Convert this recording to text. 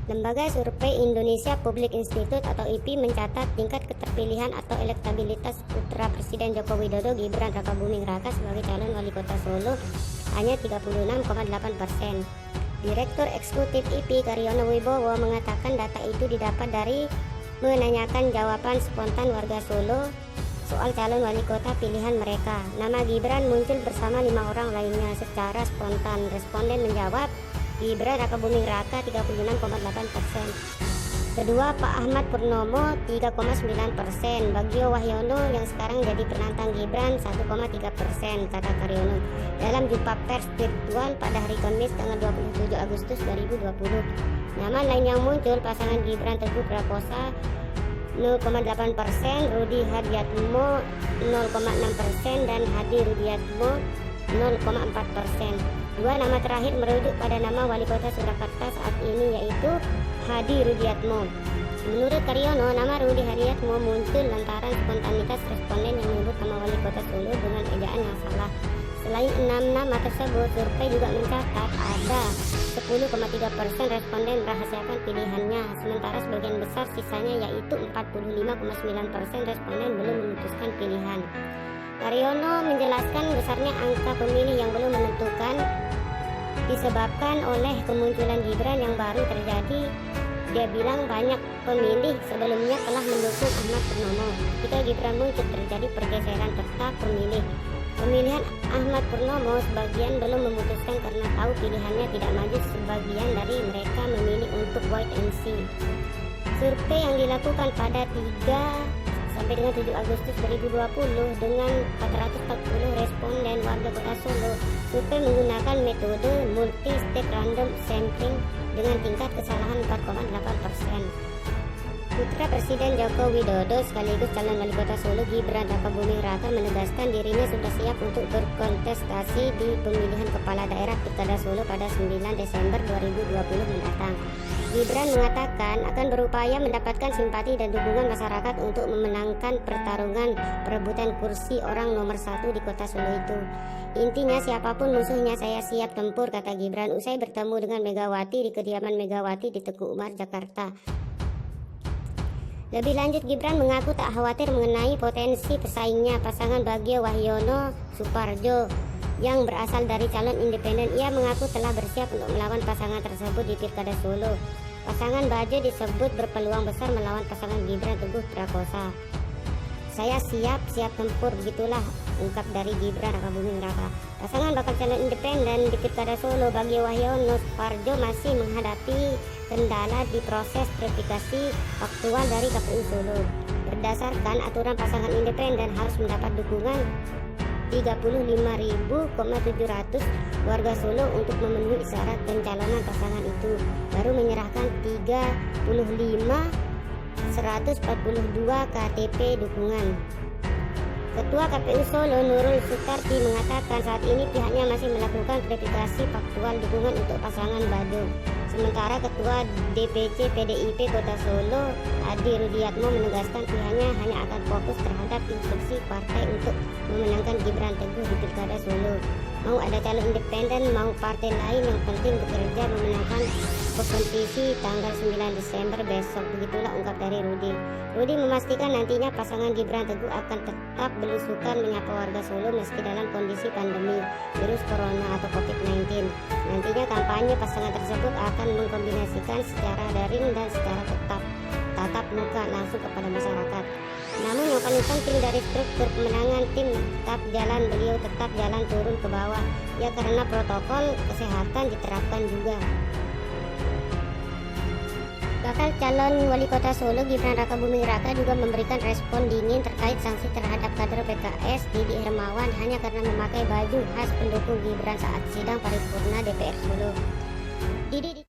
Lembaga Survei Indonesia Public Institute atau IPI mencatat tingkat keterpilihan atau elektabilitas putra Presiden Joko Widodo Gibran Rakabuming Raka sebagai calon wali kota Solo hanya 36,8%. Direktur Eksekutif IPI Karyono Wibowo mengatakan data itu didapat dari menanyakan jawaban spontan warga Solo soal calon wali kota pilihan mereka. Nama Gibran muncul bersama 5 orang lainnya secara spontan. Responden menjawab Gibran Rakabuming Raka 36,8%. Kedua Pak Ahmad Purnomo 3,9%. Bagio Wahyono yang sekarang jadi penantang Gibran 1,3%, kata Karyono dalam jumpa pers virtual pada hari Kamis tanggal 27 Agustus 2020. Nama lain yang muncul pasangan Gibran Teguh Prakosa 0,8%, Rudi Hardiatmo 0,6% dan Hadi Rudiatmo 0,4%. Dua nama terakhir merujuk pada nama wali kota Surakarta saat ini, yaitu Hadi Rudiatmo. Menurut Karyono, nama Rudi Hardiatmo muncul lantaran spontanitas responden yang menyebut nama wali kota Solo dengan ejaan yang salah. Selain 6 nama tersebut, survei juga mencatat ada 10,3% responden merahasiakan pilihannya, sementara sebagian besar sisanya yaitu 45,9% responden belum memutuskan pilihan. Karyono menjelaskan besarnya angka pemilih yang belum menentukan disebabkan oleh kemunculan Gibran yang baru terjadi. Dia bilang banyak pemilih sebelumnya telah mendukung Ahmad Purnomo. Ketika Gibran muncul terjadi pergeseran peta pemilih. Pemilihan Ahmad Purnomo sebagian belum memutuskan karena tahu pilihannya tidak maju. Sebagian dari mereka memilih untuk wait and see. Survei yang dilakukan pada 3 sampai dengan 7 Agustus 2020 dengan 440 responden warga kota Solo. Survei menggunakan metode multi-step random sampling dengan tingkat kesalahan 4,8%. Putra Presiden Joko Widodo sekaligus calon wali kota Solo Gibran Rakabuming Raka menegaskan dirinya sudah siap untuk berkontestasi di pemilihan kepala daerah Pilkada Solo pada 9 Desember 2020 mendatang. Gibran mengatakan akan berupaya mendapatkan simpati dan dukungan masyarakat untuk memenangkan pertarungan perebutan kursi orang nomor 1 di kota Solo itu. Intinya siapapun musuhnya saya siap tempur, kata Gibran usai bertemu dengan Megawati di kediaman Megawati di Teguh Umar, Jakarta. Lebih lanjut, Gibran mengaku tak khawatir mengenai potensi pesaingnya pasangan Bagio Wahyono Suparjo yang berasal dari calon independen. Ia mengaku telah bersiap untuk melawan pasangan tersebut di Pilkada Solo. Pasangan Bagio disebut berpeluang besar melawan pasangan Gibran Teguh Prakosa. Saya siap tempur, begitulah ungkap dari Gibran Rakabuming Raka. Pasangan bakal calon independen di Pilkada Solo Bagio Wahyono Suparjo masih menghadapi kendala di proses verifikasi faktual dari KPU Solo. Berdasarkan aturan, pasangan independen harus mendapat dukungan 35.700 warga Solo untuk memenuhi syarat pencalonan pasangan itu. Baru menyerahkan 35.142 KTP dukungan. Ketua KPU Solo Nurul Sutarti mengatakan saat ini pihaknya masih melakukan verifikasi faktual dukungan untuk pasangan Bado. Sementara Ketua DPC PDIP Kota Solo Hadi Rudiatmo menegaskan pihaknya hanya akan fokus terhadap instruksi partai untuk memenangkan Gibran Teguh di Pilkada Solo. Mau ada calon independen, mau partai lain, yang penting bekerja memenangkan kompetisi tanggal 9 Desember besok. Begitulah ungkap dari Rudi. Rudi memastikan nantinya pasangan Gibran Teguh akan tetap belusukan menyapa warga Solo meski dalam kondisi pandemi virus corona atau COVID-19. Nantinya kampanye pasangan tersebut akan mengkombinasikan secara daring dan secara tatap muka langsung kepada masyarakat. Namun yang paling penting dari struktur pemenangan tim beliau tetap jalan turun ke bawah, ya karena protokol kesehatan diterapkan juga. Bakal calon wali kota Solo Gibran Rakabuming Raka juga memberikan respon dingin terkait sanksi terhadap kader PKS Didi Hermawan hanya karena memakai baju khas pendukung Gibran saat sidang paripurna DPR Solo. Didi